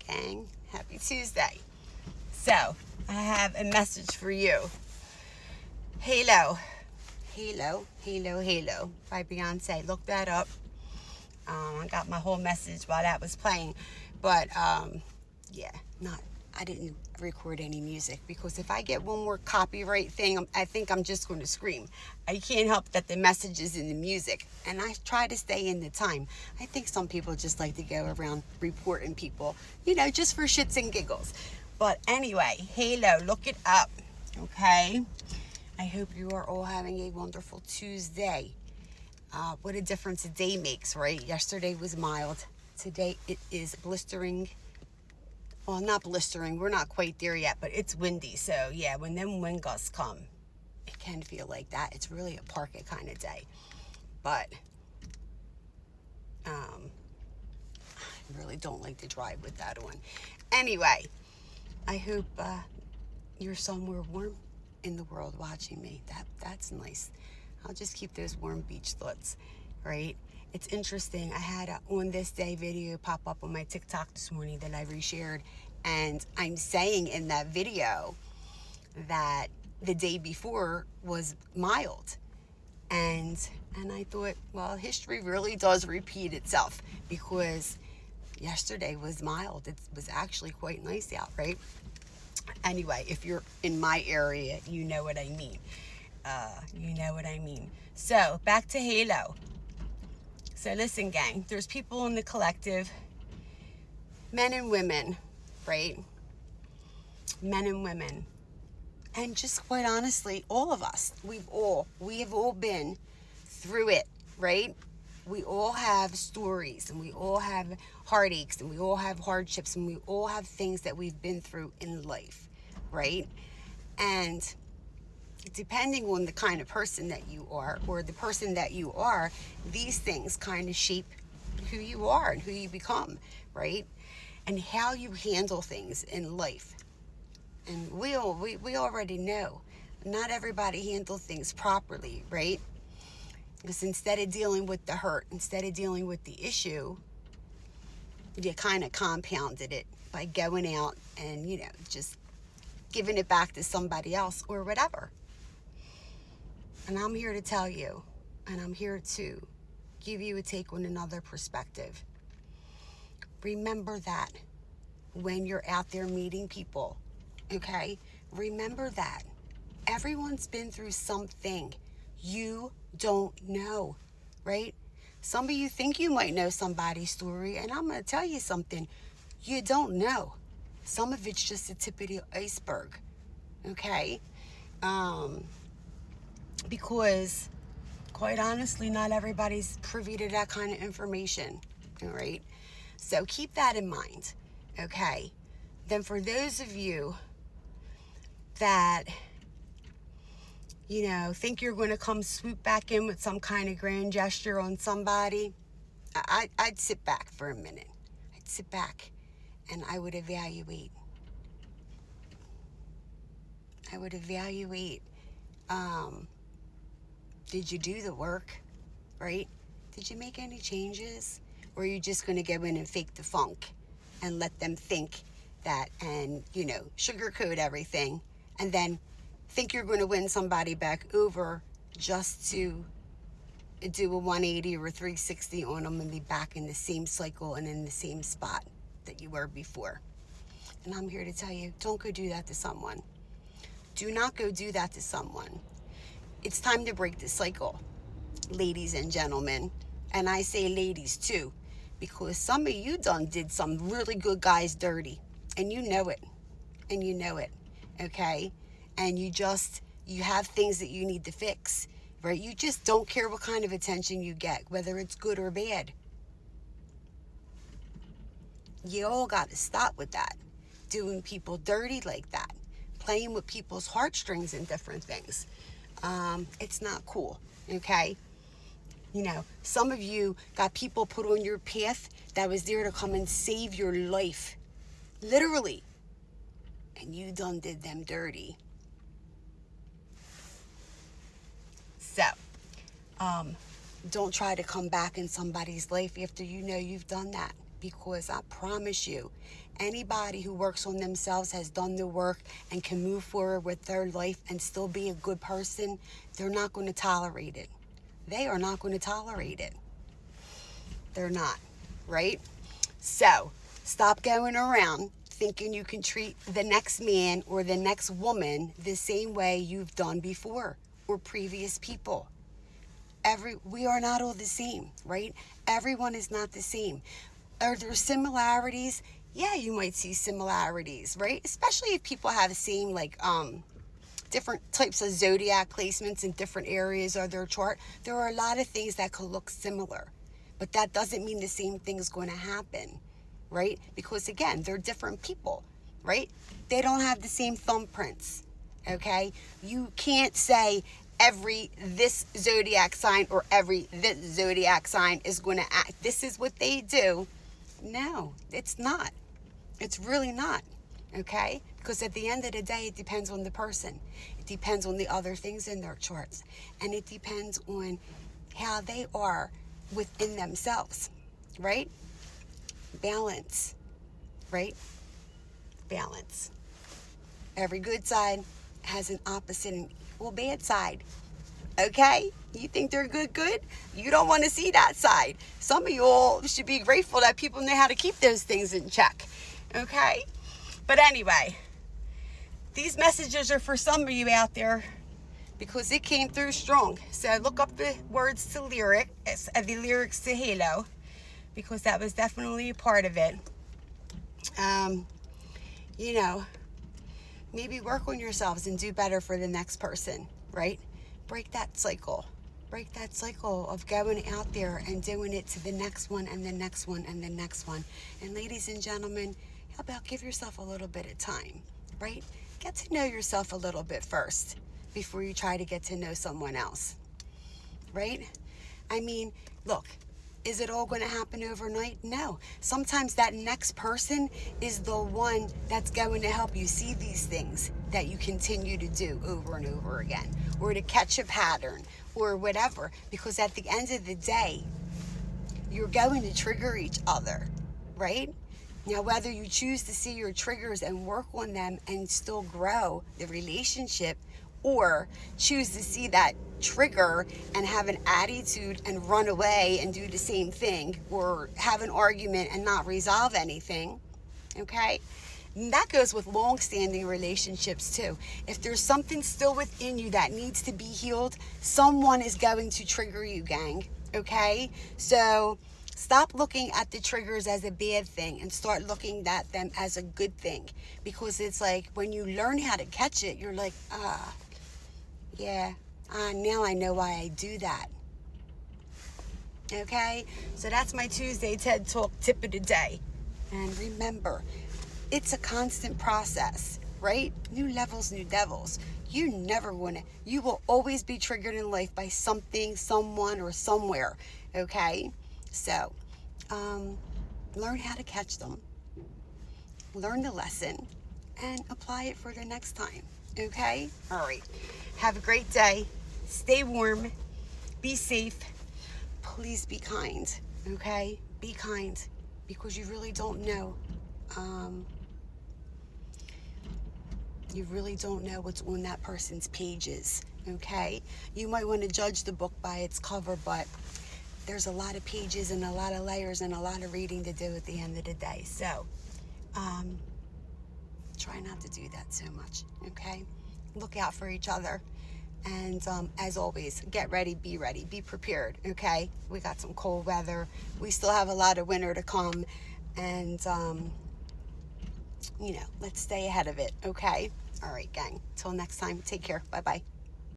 gang? Happy Tuesday. So, I have a message for you. Halo. Halo, Halo, Halo by Beyonce. Look that up. I got my whole message while that was playing. But, yeah, I didn't record any music because if I get one more copyright thing, I think I'm just going to scream. I can't help that the message is in the music, and I try to stay in the time. I think some people just like to go around reporting people, just for shits and giggles. But anyway, Halo, look it up, okay? I hope you are all having a wonderful Tuesday. What a difference a day makes, right? Yesterday was mild. Today it is blistering. Well, not blistering. We're not quite there yet, but it's windy. So, yeah, when them wind gusts come, it can feel like that. It's really a parka kind of day. But I really don't like to drive with that on. Anyway, I hope you're somewhere warm in the world watching me. That's nice. I'll just keep those warm beach thoughts, right? It's interesting. I had a on this day video pop up on my TikTok this morning that I reshared, and I'm saying in that video that the day before was mild, and I thought, well, history really does repeat itself because yesterday was mild. It was actually quite nice out, right? Anyway, if you're in my area, you know what I mean. So back to Halo. So listen, gang, there's people in the collective, men and women, right? Men and women. And just quite honestly, all of us, we have all been through it, right? We all have stories, and we all have heartaches, and we all have hardships, and we all have things that we've been through in life, right? And depending on the kind of person that you are, or the person that you are, these things kind of shape who you are and who you become, right? And how you handle things in life. And we already know, not everybody handles things properly, right? Because instead of dealing with the hurt, instead of dealing with the issue, you kind of compounded it by going out and, just giving it back to somebody else or whatever. And I'm here to tell you, and I'm here to give you a take on another perspective. Remember that when you're out there meeting people, okay? Remember that. Everyone's been through something. You don't know, right? Some of you think you might know somebody's story, and I'm going to tell you something. You don't know. Some of it's just the tip of the iceberg, okay? Because, quite honestly, not everybody's privy to that kind of information, all right? So keep that in mind, okay? Then for those of you that, think you're going to come swoop back in with some kind of grand gesture on somebody, I'd sit back for a minute. I'd sit back and I would evaluate. Did you do the work, right? Did you make any changes? Or are you just going to go in and fake the funk and let them think that, and, sugarcoat everything, and then think you're going to win somebody back over just to do a 180 or a 360 on them and be back in the same cycle and in the same spot that you were before? And I'm here to tell you, don't go do that to someone. Do not go do that to someone. It's time to break the cycle, ladies and gentlemen. And I say ladies too, because some of you done did some really good guys dirty, and you know it, okay? And you have things that you need to fix, right? You just don't care what kind of attention you get, whether it's good or bad. You all got to stop with that, doing people dirty like that, playing with people's heartstrings and different things. It's not cool, okay? Some of you got people put on your path that was there to come and save your life, literally, and you done did them dirty. So, don't try to come back in somebody's life after you know you've done that. Because I promise you, anybody who works on themselves, has done the work, and can move forward with their life and still be a good person, they're not going to tolerate it. They are not going to tolerate it. They're not, right? So, stop going around thinking you can treat the next man or the next woman the same way you've done before, or previous people. We are not all the same, right? Everyone is not the same. Are there similarities? Yeah, you might see similarities, right? Especially if people have the same, different types of zodiac placements in different areas of their chart. There are a lot of things that could look similar, but that doesn't mean the same thing is going to happen, right? Because again, they're different people, right? They don't have the same thumbprints, okay? You can't say every this zodiac sign or every this zodiac sign is going to act. This is what they do. No, it's not. It's really not, okay? Because at the end of the day, it depends on the person. It depends on the other things in their charts. And it depends on how they are within themselves, right? Balance, right? Balance. Every good side has an opposite and equal bad side, okay? You think they're good? You don't want to see that side. Some of you all should be grateful that people know how to keep those things in check, okay? But anyway, these messages are for some of you out there because it came through strong. So look up the words to the lyrics to Halo, because that was definitely a part of it. Maybe work on yourselves and do better for the next person, right? Break that cycle. Break that cycle of going out there and doing it to the next one and the next one and the next one. And ladies and gentlemen, how about give yourself a little bit of time, right? Get to know yourself a little bit first before you try to get to know someone else, right? I mean, look, is it all going to happen overnight? No. Sometimes that next person is the one that's going to help you see these things that you continue to do over and over again, or to catch a pattern or whatever, because at the end of the day, you're going to trigger each other, right? Now, whether you choose to see your triggers and work on them and still grow the relationship, or choose to see that trigger and have an attitude and run away and do the same thing, or have an argument and not resolve anything, okay? And that goes with long-standing relationships too. If there's something still within you that needs to be healed, someone is going to trigger you, gang, okay? So stop looking at the triggers as a bad thing and start looking at them as a good thing, because it's like when you learn how to catch it, you're like, now I know why I do that. Okay? So that's my Tuesday TED Talk tip of the day. And remember, it's a constant process, right? New levels, new devils. You will always be triggered in life by something, someone, or somewhere. Okay? So, learn how to catch them. Learn the lesson and apply it for the next time. Okay? All right. Have a great day. Stay warm. Be safe. Please be kind. Okay? Be kind, because you really don't know. You really don't know what's on that person's pages. Okay? You might want to judge the book by its cover, but there's a lot of pages and a lot of layers and a lot of reading to do at the end of the day. So, try not to do that so much, okay? Look out for each other. And as always, get ready, be prepared, okay? We got some cold weather. We still have a lot of winter to come. And, let's stay ahead of it, okay? All right, gang. Till next time, take care. Bye-bye.